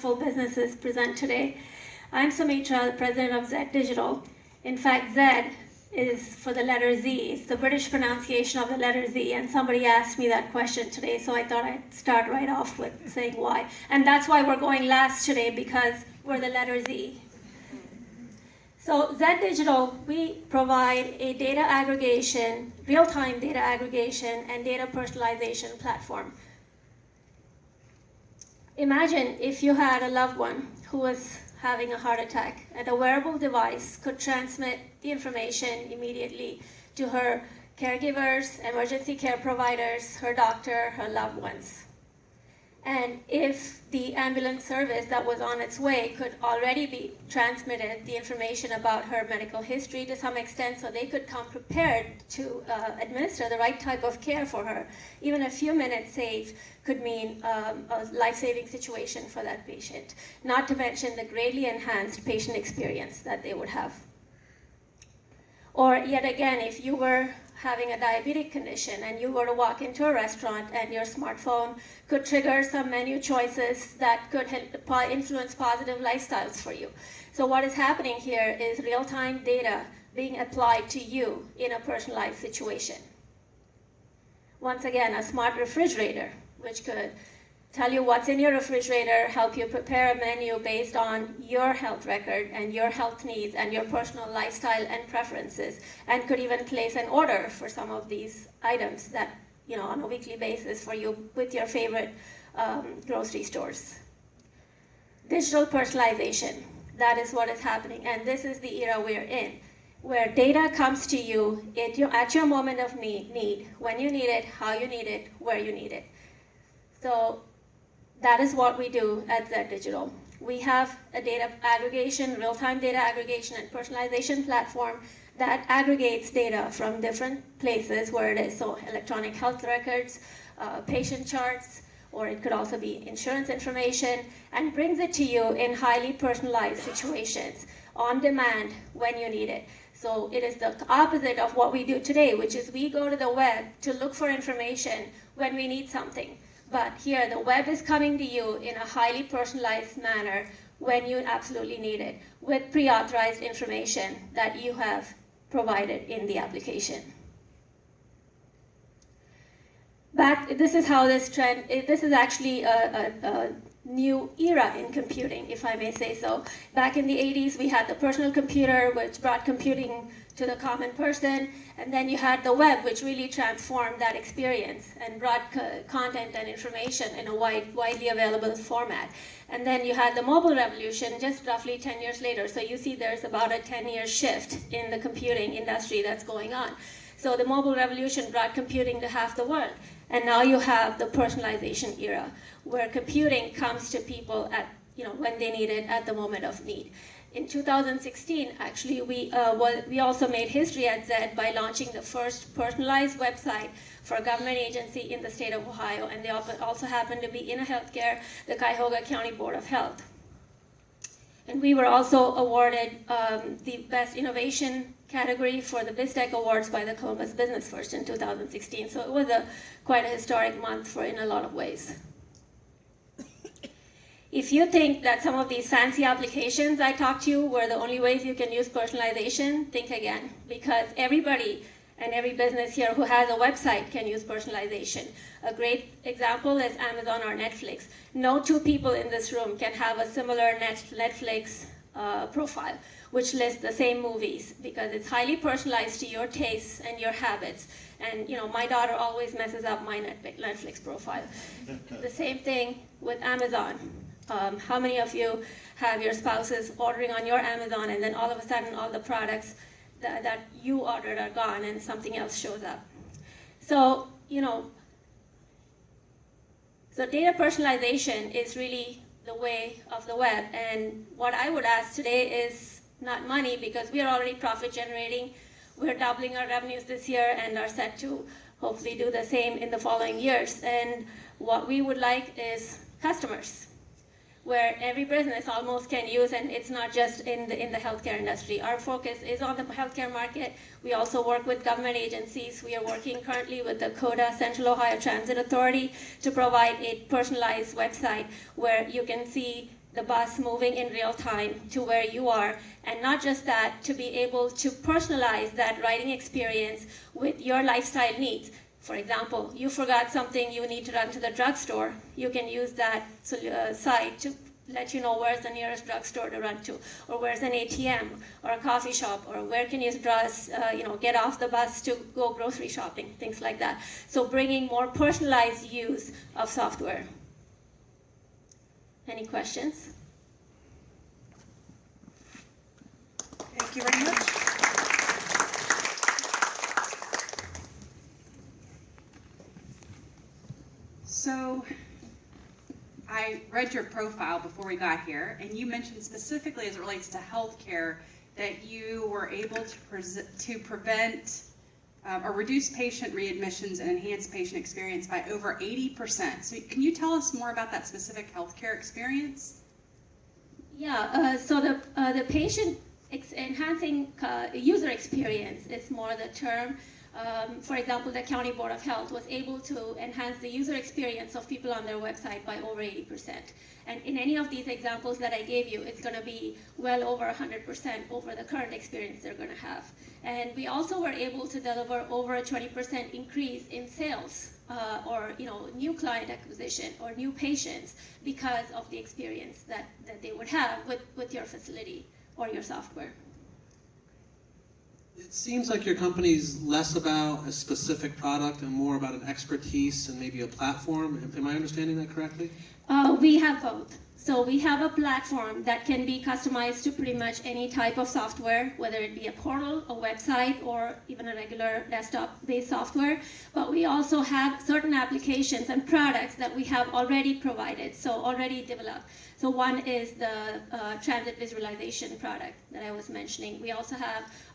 wonderful businesses present today. I'm Sumithra, the president of ZED Digital. In fact, ZED is for the letter Z. It's the British pronunciation of the letter Z, and somebody asked me that question today, so I thought I'd start right off with saying why. And that's why we're going last today, because we're the letter Z. So ZED Digital, we provide a data aggregation, real-time data aggregation, and data personalization platform. Imagine if you had a loved one who was having a heart attack, and a wearable device could transmit the information immediately to her caregivers, emergency care providers, her doctor, her loved ones. And if the ambulance service that was on its way could already be transmitted the information about her medical history to some extent, so they could come prepared to administer the right type of care for her, even a few minutes saved could mean a life-saving situation for that patient, not to mention the greatly enhanced patient experience that they would have. Or yet again, if you were having a diabetic condition and you were to walk into a restaurant and your smartphone could trigger some menu choices that could influence positive lifestyles for you. So what is happening here is real-time data being applied to you in a personalized situation. Once again, a smart refrigerator, which could tell you what's in your refrigerator, help you prepare a menu based on your health record and your health needs and your personal lifestyle and preferences, and could even place an order for some of these items that, on a weekly basis for you with your favorite grocery stores. Digital personalization, that is what is happening, and this is the era we're in, where data comes to you at your moment of need, when you need it, how you need it, where you need it. So that is what we do at ZED Digital. We have a data aggregation, real-time data aggregation and personalization platform that aggregates data from different places where it is. So electronic health records, patient charts, or it could also be insurance information, and brings it to you in highly personalized situations, on demand, when you need it. So it is the opposite of what we do today, which is we go to the web to look for information when we need something. But here, the web is coming to you in a highly personalized manner when you absolutely need it, with pre-authorized information that you have provided in the application. This is how this is actually a new era in computing, if I may say so. Back in the 80s, we had the personal computer, which brought computing to the common person, and then you had the web, which really transformed that experience and brought content and information in a widely available format. And then you had the mobile revolution just roughly 10 years later. So you see there's about a 10-year shift in the computing industry that's going on. So the mobile revolution brought computing to half the world. And now you have the personalization era, where computing comes to people at, when they need it at the moment of need. In 2016, actually, we also made history at ZED by launching the first personalized website for a government agency in the state of Ohio, and they also happened to be in healthcare, the Cuyahoga County Board of Health. And we were also awarded the Best Innovation category for the BizTech Awards by the Columbus Business First in 2016. So it was quite a historic month in a lot of ways. If you think that some of these fancy applications I talked to you were the only ways you can use personalization, think again, because everybody and every business here who has a website can use personalization. A great example is Amazon or Netflix. No two people in this room can have a similar Netflix profile, which lists the same movies, because it's highly personalized to your tastes and your habits. And my daughter always messes up my Netflix profile. The same thing with Amazon. How many of you have your spouses ordering on your Amazon, and then all of a sudden all the products that you ordered are gone and something else shows up? So, so data personalization is really the way of the web. And what I would ask today is not money, because we are already profit generating. We're doubling our revenues this year and are set to hopefully do the same in the following years. And what we would like is customers. where every business almost can use, and it's not just in the healthcare industry. Our focus is on the healthcare market. We also work with government agencies. We are working currently with the CODA, Central Ohio Transit Authority, to provide a personalized website where you can see the bus moving in real time to where you are. And not just that, to be able to personalize that riding experience with your lifestyle needs. For example, you forgot something, you need to run to the drugstore. You can use that site to let you know where's the nearest drugstore to run to, or where's an ATM, or a coffee shop, or where can you get off the bus to go grocery shopping, things like that. So bringing more personalized use of software. Any questions? Thank you very much. So I read your profile before we got here, and you mentioned specifically as it relates to healthcare that you were able to prevent or reduce patient readmissions and enhance patient experience by over 80%. So can you tell us more about that specific healthcare experience? Yeah, so the patient enhancing user experience is more the term. For example, the County Board of Health was able to enhance the user experience of people on their website by over 80%. And in any of these examples that I gave you, it's going to be well over 100% over the current experience they're going to have. And we also were able to deliver over a 20% increase in sales or new client acquisition or new patients because of the experience that they would have with your facility or your software. It seems like your company's less about a specific product and more about an expertise and maybe a platform. Am I understanding that correctly? We have both. So we have a platform that can be customized to pretty much any type of software, whether it be a portal, a website, or even a regular desktop-based software. But we also have certain applications and products that we have already provided, so already developed. So one is the transit visualization product that I was mentioning. We also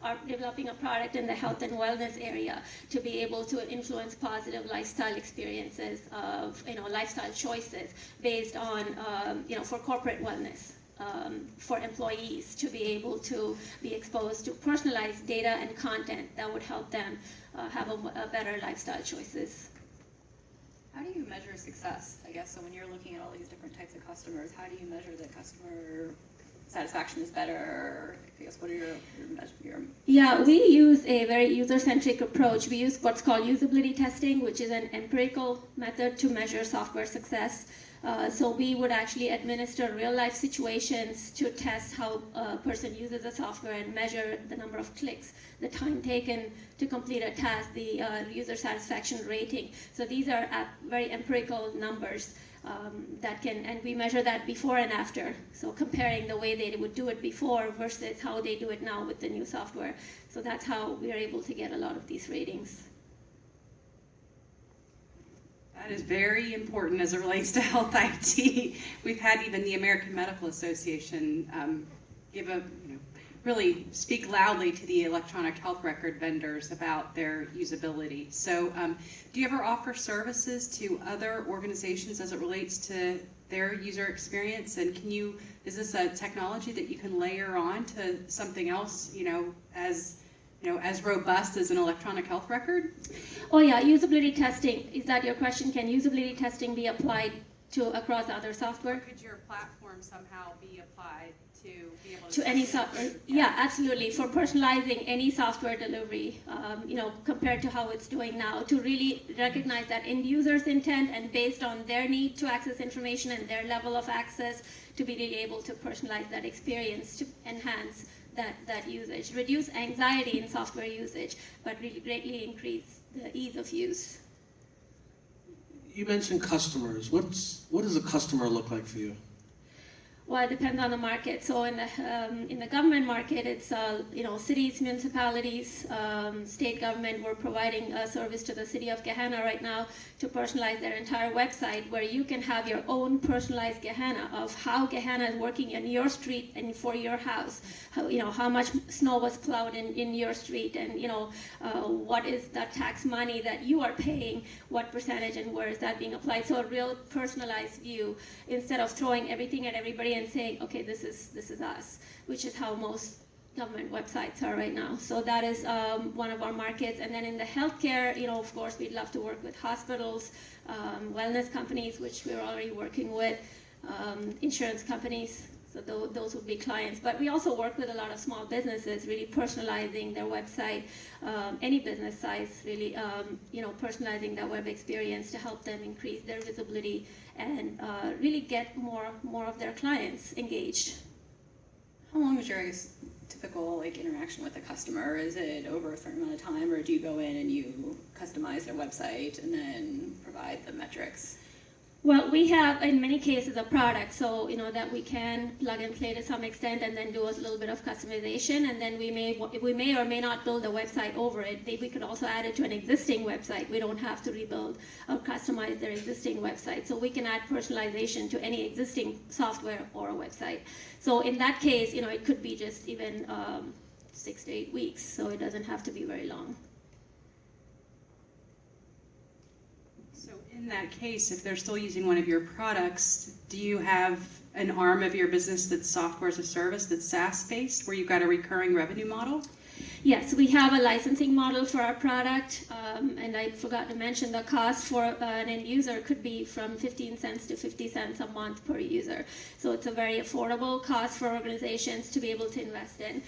are developing a product in the health and wellness area to be able to influence positive lifestyle experiences of lifestyle choices based on for corporate wellness. For employees to be able to be exposed to personalized data and content that would help them have a better lifestyle choices. How do you measure success, I guess? So when you're looking at all these different types of customers, how do you measure that customer satisfaction is better? I guess what are your Yeah, we use a very user-centric approach. We use what's called usability testing, which is an empirical method to measure software success. So we would actually administer real-life situations to test how a person uses the software and measure the number of clicks, the time taken to complete a task, the user satisfaction rating. So these are very empirical numbers and we measure that before and after. So comparing the way they would do it before versus how they do it now with the new software. So that's how we are able to get a lot of these ratings. That is very important as it relates to health IT. We've had even the American Medical Association really speak loudly to the electronic health record vendors about their usability. So do you ever offer services to other organizations as it relates to their user experience? And is this a technology that you can layer on to something else, as robust as an electronic health record? Oh yeah, usability testing. Is that your question? Can usability testing be applied across other software? Could your platform somehow be applied to be able to any software? Yeah, absolutely. For personalizing any software delivery, compared to how it's doing now, to really recognize that end user's intent and based on their need to access information and their level of access, to be really able to personalize that experience to enhance that usage, reduce anxiety in software usage, but really greatly increase the ease of use. You mentioned customers. What does a customer look like for you? Well, it depends on the market. So in the government market, it's cities, municipalities, state government. We're providing a service to the city of Gehenna right now to personalize their entire website, where you can have your own personalized Gehenna of how Gehenna is working in your street and for your house. How much snow was plowed in your street, and what is that tax money that you are paying, what percentage, and where is that being applied. So a real personalized view, instead of throwing everything at everybody and saying, okay, this is us, which is how most government websites are right now. So that is one of our markets. And then in the healthcare, of course, we'd love to work with hospitals, wellness companies, which we're already working with, insurance companies. So those would be clients. But we also work with a lot of small businesses, really personalizing their website, any business size, really, personalizing that web experience to help them increase their visibility and really get more of their clients engaged. How long is your, I guess, typical interaction with a customer? Is it over a certain amount of time, or do you go in and you customize their website and then provide the metrics? Well, we have, in many cases, a product, so that we can plug and play to some extent, and then do a little bit of customization, and then we may or may not build a website over it. We could also add it to an existing website. We don't have to rebuild or customize their existing website, so we can add personalization to any existing software or a website. So in that case, it could be just even 6 to 8 weeks, so it doesn't have to be very long. In that case, if they're still using one of your products, do you have an arm of your business that's software as a service, that's SaaS-based, where you've got a recurring revenue model? Yes, we have a licensing model for our product, and I forgot to mention the cost for an end user could be from 15 cents to 50 cents a month per user. So it's a very affordable cost for organizations to be able to invest in.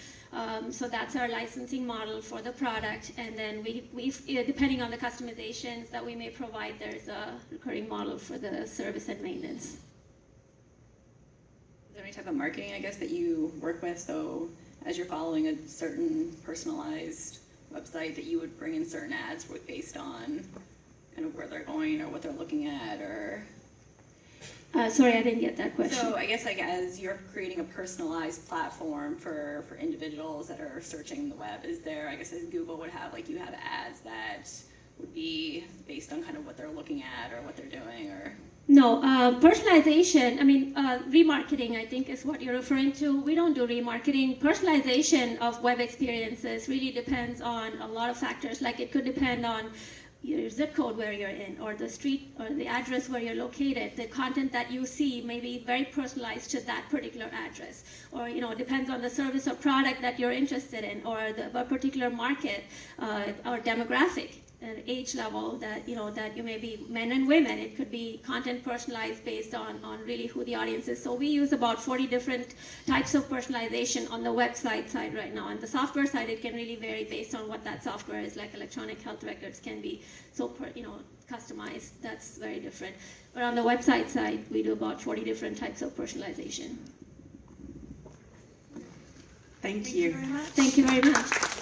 So that's our licensing model for the product, and then we've depending on the customizations that we may provide, there's a recurring model for the service and maintenance. Is there any type of marketing, I guess, that you work with? So as you're following a certain personalized website, that you would bring in certain ads based on kind of where they're going or what they're looking at, or? Sorry, I didn't get that question. So I guess as you're creating a personalized platform for individuals that are searching the web, is there, I guess as Google would have, you have ads that would be based on kind of what they're looking at or what they're doing, or? No, personalization, remarketing, I think is what you're referring to. We don't do remarketing. Personalization of web experiences really depends on a lot of factors. It could depend on your zip code where you're in, or the street, or the address where you're located. The content that you see may be very personalized to that particular address, or depends on the service or product that you're interested in, or a particular market or demographic. An age level that you may be men and women. It could be content personalized based on really who the audience is. So we use about 40 different types of personalization on the website side right now. On the software side, it can really vary based on what that software is. Like electronic health records can be so customized. That's very different. But on the website side, we do about 40 different types of personalization. Thank you. Thank you very much.